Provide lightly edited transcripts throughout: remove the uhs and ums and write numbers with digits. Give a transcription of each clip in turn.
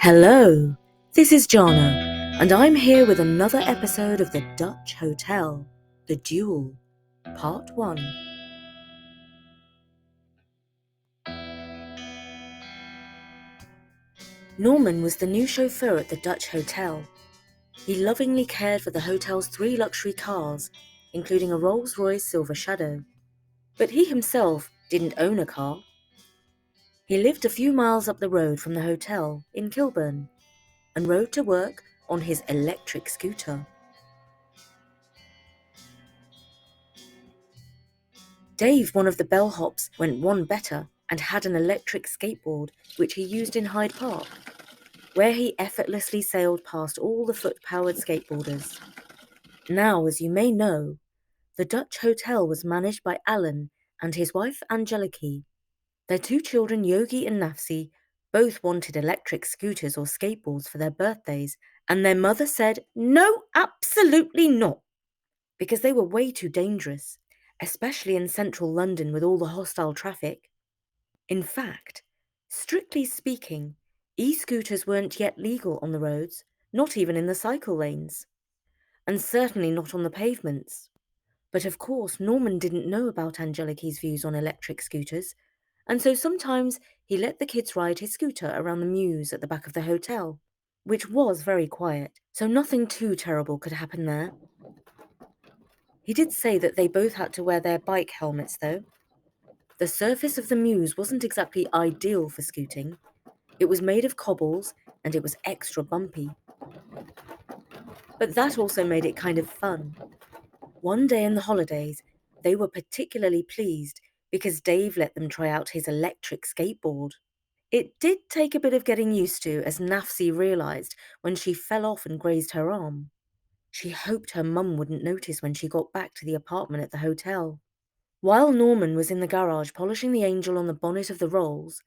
Hello, this is Jana, and I'm here with another episode of the Dutch Hotel, The Duel, Part 1. Norman was the new chauffeur at the Dutch Hotel. He lovingly cared for the hotel's 3 luxury cars, including a Rolls-Royce Silver Shadow. But he himself didn't own a car. He lived a few miles up the road from the hotel in Kilburn and rode to work on his electric scooter. Dave, one of the bellhops, went one better and had an electric skateboard which he used in Hyde Park, where he effortlessly sailed past all the foot-powered skateboarders. Now, as you may know, the Dutch Hotel was managed by Alan and his wife Angeliki. Their 2 children, Yogi and Nafsi, both wanted electric scooters or skateboards for their birthdays, and their mother said, "No, absolutely not," because they were way too dangerous, especially in central London with all the hostile traffic. In fact, strictly speaking, e-scooters weren't yet legal on the roads, not even in the cycle lanes, and certainly not on the pavements. But of course, Norman didn't know about Angeliki's views on electric scooters, and so sometimes he let the kids ride his scooter around the mews at the back of the hotel, which was very quiet, so nothing too terrible could happen there. He did say that they both had to wear their bike helmets, though. The surface of the mews wasn't exactly ideal for scooting. It was made of cobbles, and it was extra bumpy. But that also made it kind of fun. One day in the holidays, they were particularly pleased because Dave let them try out his electric skateboard. It did take a bit of getting used to, as Nafsi realised when she fell off and grazed her arm. She hoped her mum wouldn't notice when she got back to the apartment at the hotel. While Norman was in the garage polishing the angel on the bonnet of the Rolls,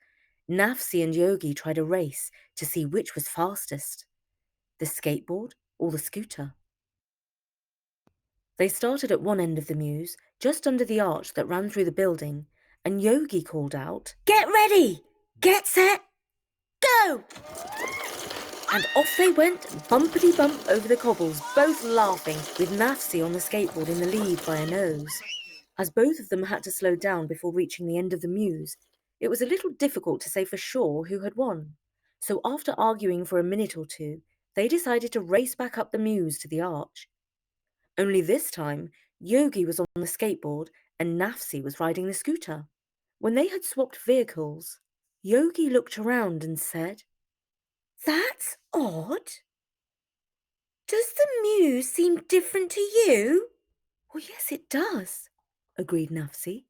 Nafsi and Yogi tried a race to see which was fastest, the skateboard or the scooter. They started at one end of the mews, just under the arch that ran through the building, and Yogi called out, "Get ready! Get set! Go!" And off they went, bumpity-bump over the cobbles, both laughing, with Nafsi on the skateboard in the lead by a nose. As both of them had to slow down before reaching the end of the mews, it was a little difficult to say for sure who had won. So after arguing for a minute or two, they decided to race back up the mews to the arch. Only this time, Yogi was on the skateboard and Nafsi was riding the scooter. When they had swapped vehicles, Yogi looked around and said, "That's odd. Does the mews seem different to you?" "Well, yes, it does," agreed Nafsi.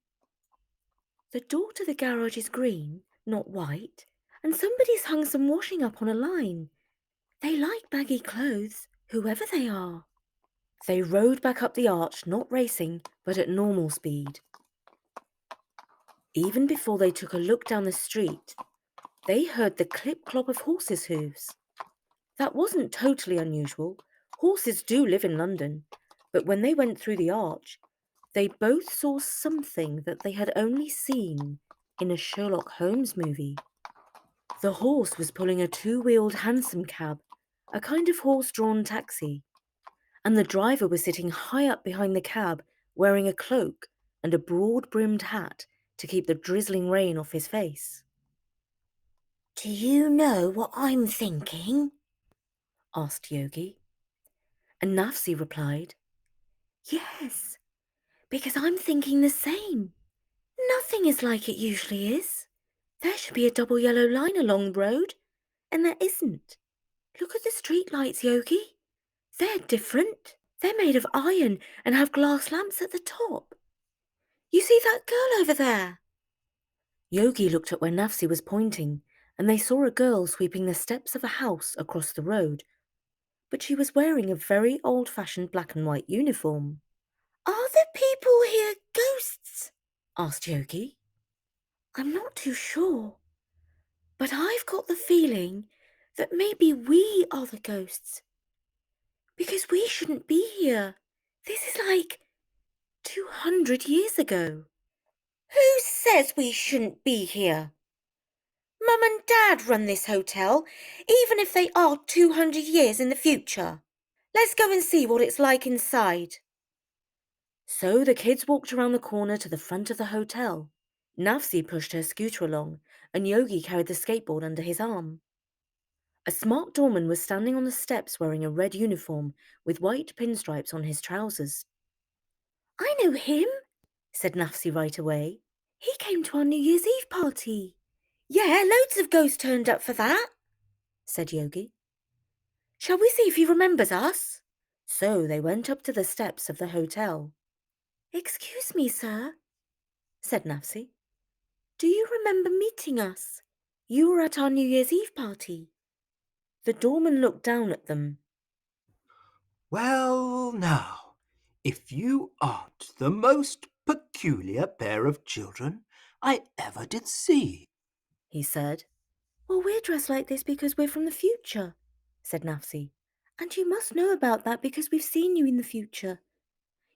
"The door to the garage is green, not white, and somebody's hung some washing up on a line. They like baggy clothes, whoever they are." They rode back up the arch, not racing, but at normal speed. Even before they took a look down the street, they heard the clip-clop of horses' hooves. That wasn't totally unusual. Horses do live in London, but when they went through the arch, they both saw something that they had only seen in a Sherlock Holmes movie. The horse was pulling a 2-wheeled hansom cab, a kind of horse-drawn taxi, and the driver was sitting high up behind the cab, wearing a cloak and a broad-brimmed hat to keep the drizzling rain off his face. "Do you know what I'm thinking?" asked Yogi. And Nafsi replied, "Yes, because I'm thinking the same. Nothing is like it usually is. There should be a double yellow line along the road, and there isn't. Look at the street lights, Yogi. They're different. They're made of iron and have glass lamps at the top. You see that girl over there?" Yogi looked at where Nafsi was pointing, and they saw a girl sweeping the steps of a house across the road, but she was wearing a very old-fashioned black and white uniform. "Are the people here ghosts?" asked Yogi. "I'm not too sure, but I've got the feeling that maybe we are the ghosts, because we shouldn't be here. This is like 200 years ago." "Who says we shouldn't be here?" Mum and Dad run this hotel, even if they are 200 years in the future. Let's go and see what it's like inside. So the kids walked around the corner to the front of the hotel. Nafsi pushed her scooter along, and Yogi carried the skateboard under his arm. A smart doorman was standing on the steps wearing a red uniform with white pinstripes on his trousers. I know him, said Nafsi right away. He came to our New Year's Eve party. Yeah, loads of ghosts turned up for that, said Yogi. Shall we see if he remembers us? So they went up to the steps of the hotel. Excuse me, sir, said Nafsi. Do you remember meeting us? You were at our New Year's Eve party. The doorman looked down at them. Well, now, if you aren't the most peculiar pair of children I ever did see, He said. Well, we're dressed like this because we're from the future, said Nafsi. And you must know about that because we've seen you in the future.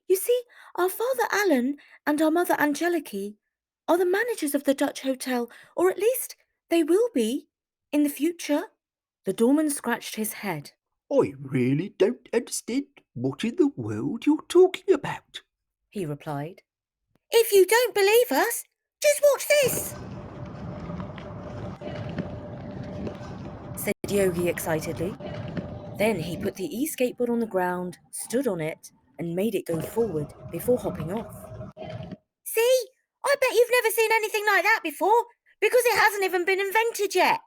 You see, our father Alan and our mother Angeliki are the managers of the Dutch hotel, or at least they will be, in the future. The doorman scratched his head. I really don't understand what in the world you're talking about, He replied. If you don't believe us, just watch this, said Yogi excitedly. Then he put the e-skateboard on the ground, stood on it, and made it go forward before hopping off. See? I bet you've never seen anything like that before, because it hasn't even been invented yet,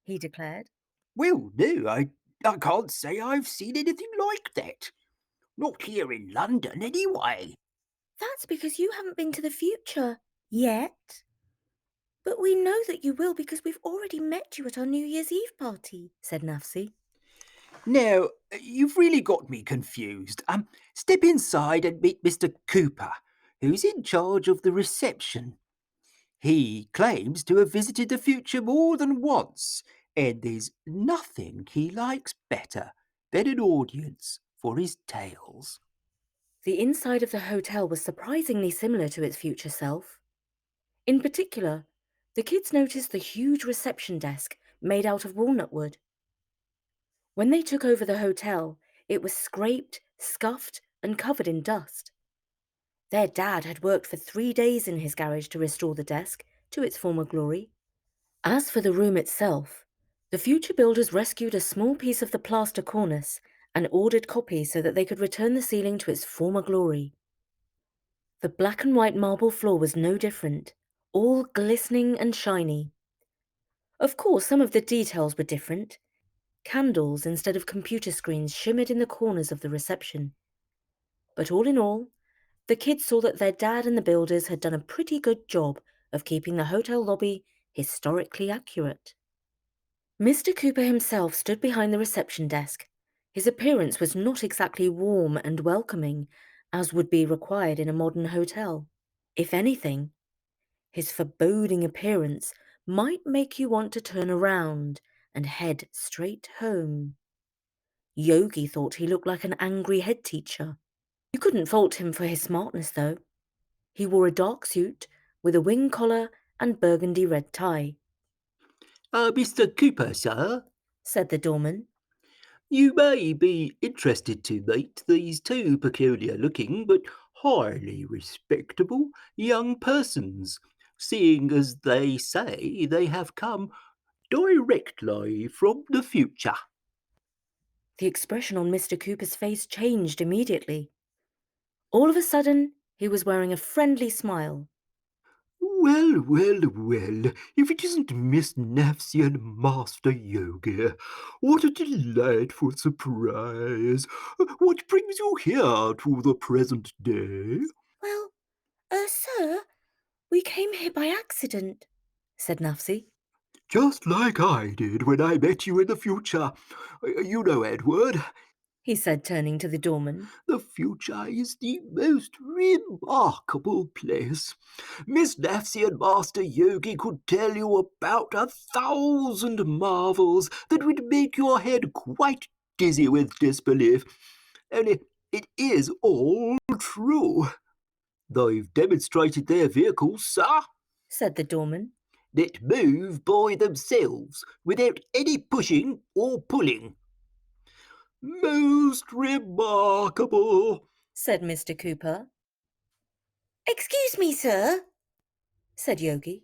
he declared. Well, no, I can't say I've seen anything like that. Not here in London, anyway. That's because you haven't been to the future yet. But we know that you will because we've already met you at our New Year's Eve party, said Nafsi. Now, you've really got me confused. Step inside and meet Mr. Cooper, who's in charge of the reception. He claims to have visited the future more than once, and there's nothing he likes better than an audience for his tales. The inside of the hotel was surprisingly similar to its future self. In particular, the kids noticed the huge reception desk made out of walnut wood. When they took over the hotel, it was scraped, scuffed, and covered in dust. Their dad had worked for 3 days in his garage to restore the desk to its former glory. As for the room itself, the future builders rescued a small piece of the plaster cornice and ordered copies so that they could return the ceiling to its former glory. The black and white marble floor was no different, all glistening and shiny. Of course, some of the details were different. Candles instead of computer screens shimmered in the corners of the reception. But all in all, the kids saw that their dad and the builders had done a pretty good job of keeping the hotel lobby historically accurate. Mr. Cooper himself stood behind the reception desk. His appearance was not exactly warm and welcoming, as would be required in a modern hotel. If anything, his foreboding appearance might make you want to turn around and head straight home. Yogi thought he looked like an angry head teacher. You couldn't fault him for his smartness, though. He wore a dark suit with a wing collar and burgundy red tie, Mr. Cooper, sir, said the doorman. you may be interested to meet these two peculiar looking but highly respectable young persons, seeing as they say they have come directly from the future. The expression on Mr. Cooper's face changed immediately. All of a sudden, he was wearing a friendly smile. Well, well, well, if it isn't Miss Nafsi and Master Yogi, what a delightful surprise. What brings you here to the present day? Well, sir, we came here by accident, said Nafsi. Just like I did when I met you in the future. You know, Edward, He said, turning to the doorman. the future is the most remarkable place. Miss Nafsi and Master Yogi could tell you about 1,000 marvels that would make your head quite dizzy with disbelief. Only it is all true. They've demonstrated their vehicles, sir, Said the doorman. that move by themselves without any pushing or pulling. Most remarkable, said Mr. Cooper. Excuse me, sir, said Yogi,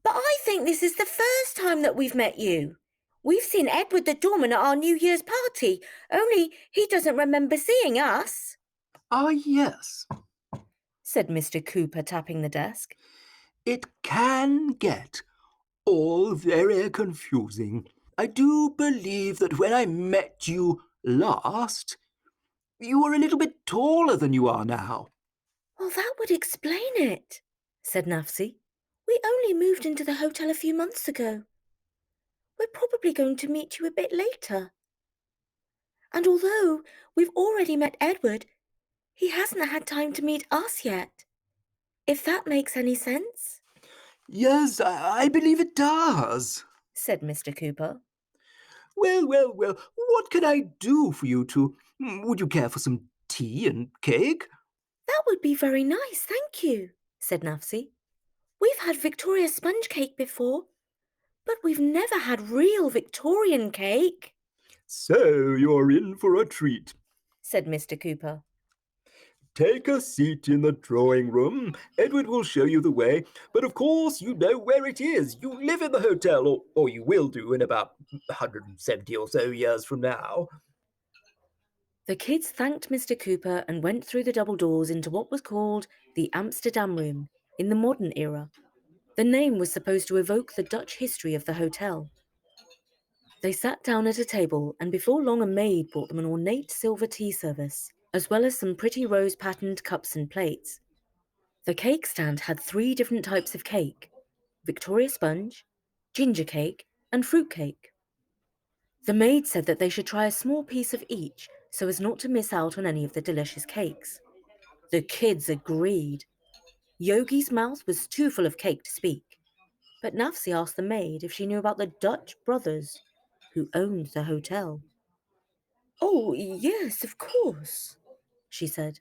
but I think this is the first time that we've met you. We've seen Edward the doorman at our New Year's party, only he doesn't remember seeing us, Ah, yes, said Mr. Cooper, tapping the desk. it can get all very confusing. I do believe that when I met you last, you were a little bit taller than you are now. Well, that would explain it, said Nafsi. We only moved into the hotel a few months ago. We're probably going to meet you a bit later. And although we've already met Edward, he hasn't had time to meet us yet. If that makes any sense, Yes, I believe it does. said Mr. Cooper. Well, what can I do for you two? Would you care for some tea and cake? That would be very nice, thank you, said Nafsi. We've had Victoria sponge cake before, but we've never had real Victorian cake, So you're in for a treat. said Mr. Cooper. Take a seat in the drawing room. Edward will show you the way, but of course you know where it is. You live in the hotel, or you will do in about 170 or so years from now. The kids thanked Mr. Cooper and went through the double doors into what was called the Amsterdam Room in the modern era. The name was supposed to evoke the Dutch history of the hotel. They sat down at a table, and before long a maid brought them an ornate silver tea service, as well as some pretty rose-patterned cups and plates. The cake stand had 3 different types of cake: Victoria sponge, ginger cake, and fruit cake. The maid said that they should try a small piece of each so as not to miss out on any of the delicious cakes. The kids agreed. Yogi's mouth was too full of cake to speak, but Nafsi asked the maid if she knew about the Dutch brothers who owned the hotel. Oh, yes, of course, she said.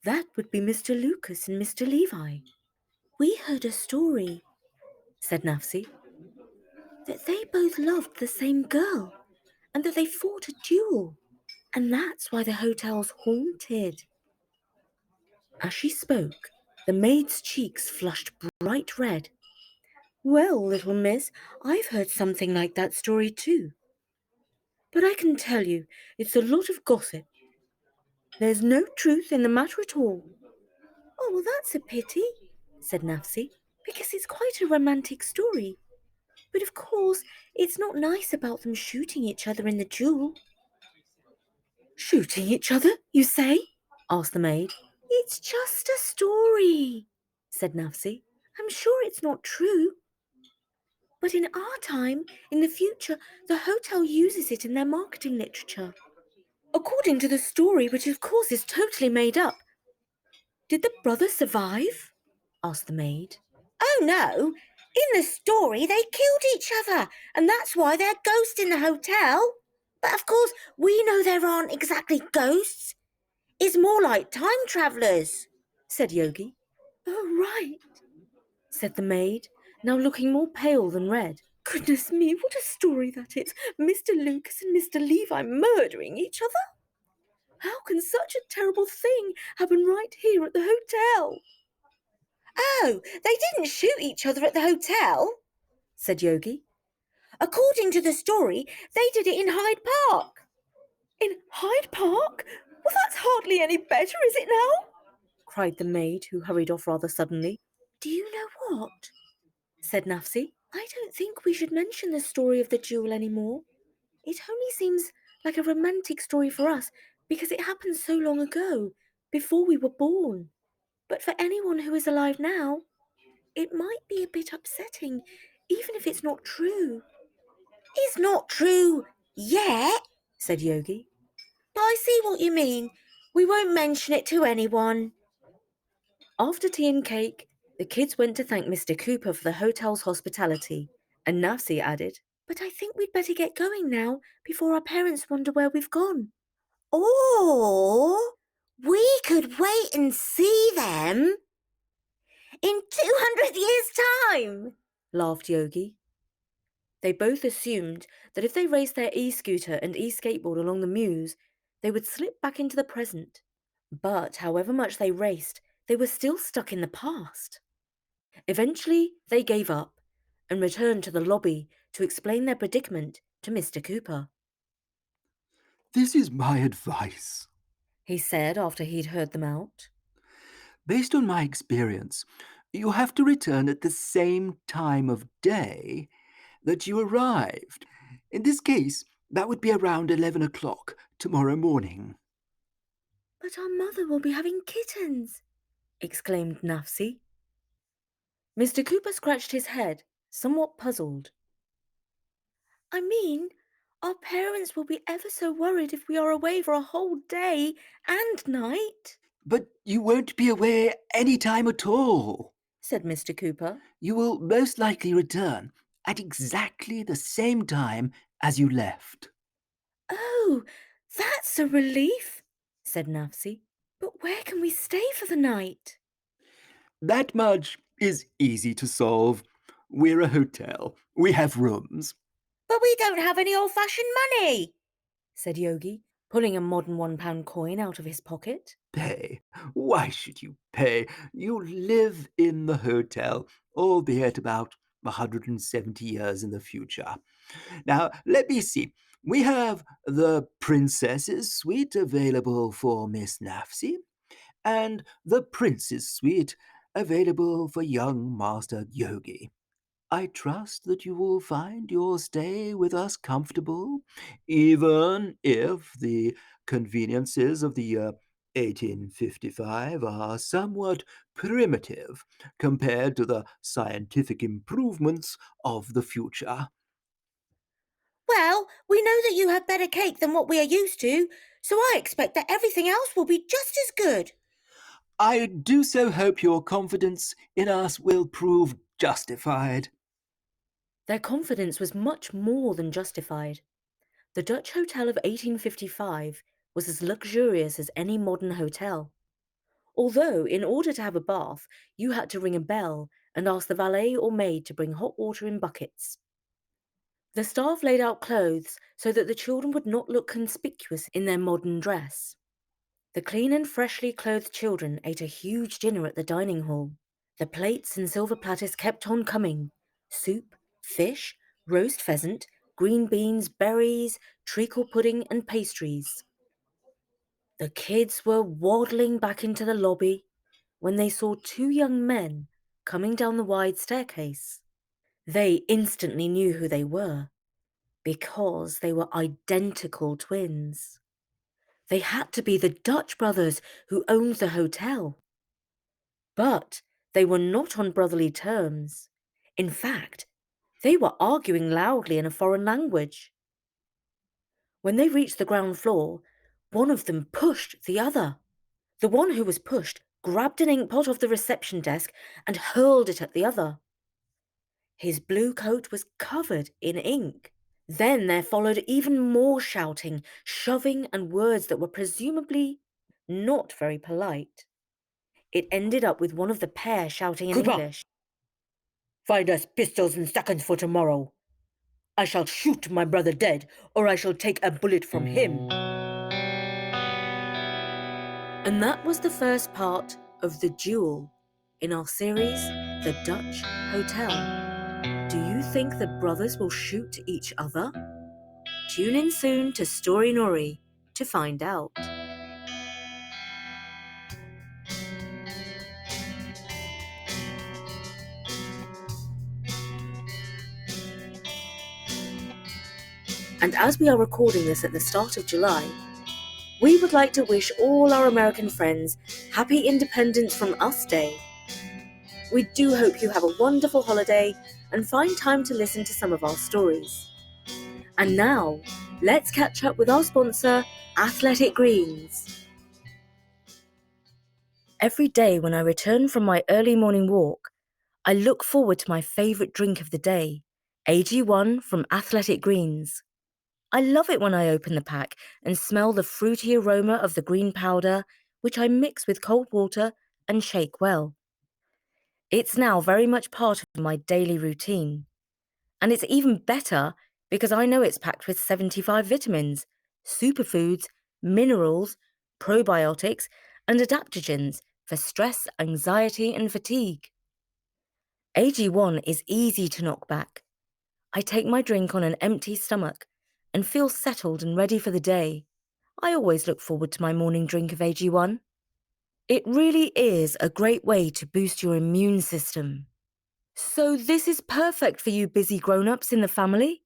That would be Mr. Lucas and Mr. Levi. We heard a story, said Nafsi, that they both loved the same girl and that they fought a duel, and that's why the hotel's haunted. As she spoke, the maid's cheeks flushed bright red. Well, little miss, I've heard something like that story too. But I can tell you, it's a lot of gossip. There's no truth in the matter at all. Oh, well, that's a pity, said Nafsi, because it's quite a romantic story. But of course, it's not nice about them shooting each other in the duel. Shooting each other, you say? Asked the maid. It's just a story, said Nafsi. I'm sure it's not true. But in our time, in the future, the hotel uses it in their marketing literature. According to the story, which of course is totally made up. Did the brothers survive? Asked the maid. Oh no! In the story, they killed each other, and that's why they're ghosts in the hotel. But of course, we know there aren't exactly ghosts. It's more like time travellers, said Yogi. Oh, right, said the maid, now looking more pale than red. Goodness me, what a story that is! Mr. Lucas and Mr. Levi murdering each other? How can such a terrible thing happen right here at the hotel? Oh, they didn't shoot each other at the hotel, said Yogi. According to the story, they did it in Hyde Park. In Hyde Park? Well, that's hardly any better, is it now? Cried the maid, who hurried off rather suddenly. Do you know what? Said Nafsi. I don't think we should mention the story of the duel any more. It only seems like a romantic story for us because it happened so long ago, before we were born. But for anyone who is alive now, it might be a bit upsetting, even if it's not true. It's not true yet, said Yogi. But I see what you mean. We won't mention it to anyone. After tea and cake, the kids went to thank Mr. Cooper for the hotel's hospitality, and Nafsi added, But I think we'd better get going now, before our parents wonder where we've gone. Or we could wait and see them. In 200 years' time, laughed Yogi. They both assumed that if they raced their e-scooter and e-skateboard along the Mews, they would slip back into the present. But however much they raced, they were still stuck in the past. Eventually, they gave up and returned to the lobby to explain their predicament to Mr. Cooper. This is my advice. He said after he'd heard them out. Based on my experience, you have to return at the same time of day that you arrived. In this case, that would be around 11 o'clock tomorrow morning. But our mother will be having kittens, exclaimed Nafsi. Mr. Cooper scratched his head, somewhat puzzled. I mean, our parents will be ever so worried if we are away for a whole day and night, But you won't be away any time at all. said Mr. Cooper. You will most likely return at exactly the same time as you left. Oh, that's a relief, said Nafsi. But where can we stay for the night? That much is easy to solve. We're a hotel. We have rooms. But we don't have any old-fashioned money, said Yogi, pulling a modern £1 coin out of his pocket. Pay? Why should you pay? You live in the hotel, albeit about 170 years in the future. Now, let me see. We have the Princess's Suite available for Miss Nafsi, and the Prince's Suite available for young Master Yogi. I trust that you will find your stay with us comfortable, even if the conveniences of the year 1855 are somewhat primitive compared to the scientific improvements of the future. Well, we know that you have better cake than what we are used to, so I expect that everything else will be just as good. I do so hope your confidence in us will prove justified. Their confidence was much more than justified. The Dutch hotel of 1855 was as luxurious as any modern hotel. Although, in order to have a bath, you had to ring a bell and ask the valet or maid to bring hot water in buckets. The staff laid out clothes so that the children would not look conspicuous in their modern dress. The clean and freshly clothed children ate a huge dinner at the dining hall. The plates and silver platters kept on coming. Soup, fish, roast pheasant, green beans, berries, treacle pudding, and pastries. The kids were waddling back into the lobby when they saw two young men coming down the wide staircase. They instantly knew who they were, because they were identical twins. They had to be the Dutch brothers who owned the hotel. But they were not on brotherly terms. In fact, they were arguing loudly in a foreign language. When they reached the ground floor, one of them pushed the other. The one who was pushed grabbed an inkpot off the reception desk and hurled it at the other. His blue coat was covered in ink. Then there followed even more shouting, shoving, and words that were presumably not very polite. It ended up with one of the pair shouting in Cooper! English, "Find us pistols and seconds for tomorrow. I shall shoot my brother dead, or I shall take a bullet from him." And that was the first part of the Duel in our series, The Dutch Hotel. Do you think the brothers will shoot each other? Tune in soon to Storynory to find out. And as we are recording this at the start of July, we would like to wish all our American friends Happy Independence from Us Day. We do hope you have a wonderful holiday and find time to listen to some of our stories. And now, let's catch up with our sponsor, Athletic Greens. Every day when I return from my early morning walk, I look forward to my favourite drink of the day, AG1 from Athletic Greens. I love it when I open the pack and smell the fruity aroma of the green powder, which I mix with cold water and shake well. It's now very much part of my daily routine. And it's even better because I know it's packed with 75 vitamins, superfoods, minerals, probiotics, and adaptogens for stress, anxiety, and fatigue. AG1 is easy to knock back. I take my drink on an empty stomach and feel settled and ready for the day. I always look forward to my morning drink of AG1. It really is a great way to boost your immune system. So this is perfect for you busy grown-ups in the family.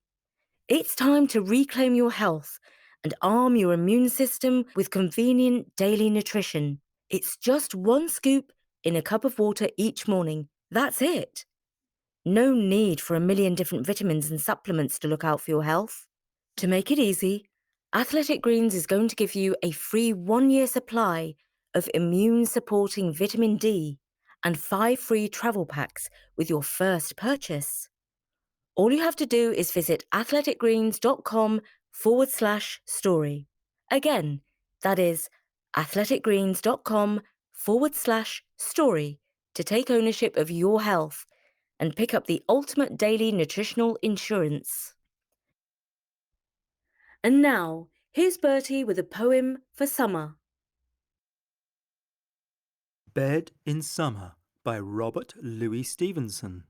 It's time to reclaim your health and arm your immune system with convenient daily nutrition. It's just one scoop in a cup of water each morning. That's it. No need for a million different vitamins and supplements to look out for your health. To make it easy, Athletic Greens is going to give you a free 1-year supply of immune-supporting vitamin D and 5 free travel packs with your first purchase. All you have to do is visit athleticgreens.com/story. Again, that is athleticgreens.com/story to take ownership of your health and pick up the ultimate daily nutritional insurance. And now, here's Bertie with a poem for summer. Bed in Summer by Robert Louis Stevenson.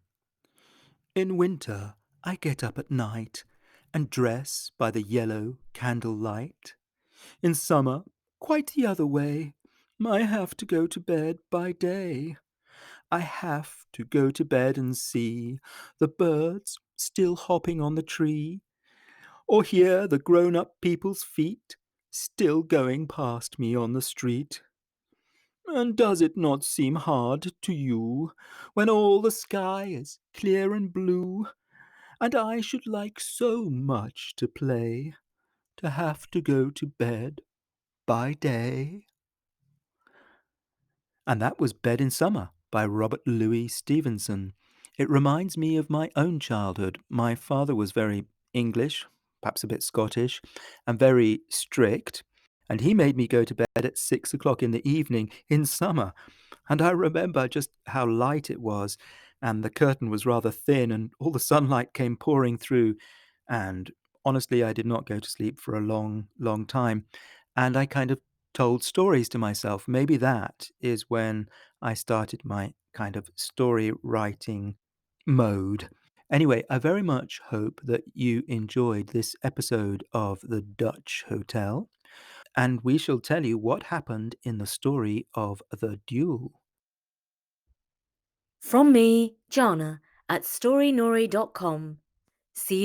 In winter, I get up at night and dress by the yellow candle light. In summer, quite the other way, I have to go to bed by day. I have to go to bed and see the birds still hopping on the tree, or hear the grown-up people's feet still going past me on the street. And does it not seem hard to you when all the sky is clear and blue, and I should like so much to play, to have to go to bed by day? And that was Bed in Summer by Robert Louis Stevenson. It reminds me of my own childhood. My father was very English, perhaps a bit Scottish, and very strict, and he made me go to bed at 6 o'clock in the evening in summer. And I remember just how light it was, and the curtain was rather thin, and all the sunlight came pouring through. And honestly, I did not go to sleep for a long, long time. And I kind of told stories to myself. Maybe that is when I started my kind of story writing mode. Anyway, I very much hope that you enjoyed this episode of The Dutch Hotel, and we shall tell you what happened in the story of The Duel. From me, Jana, at Storynory.com. See you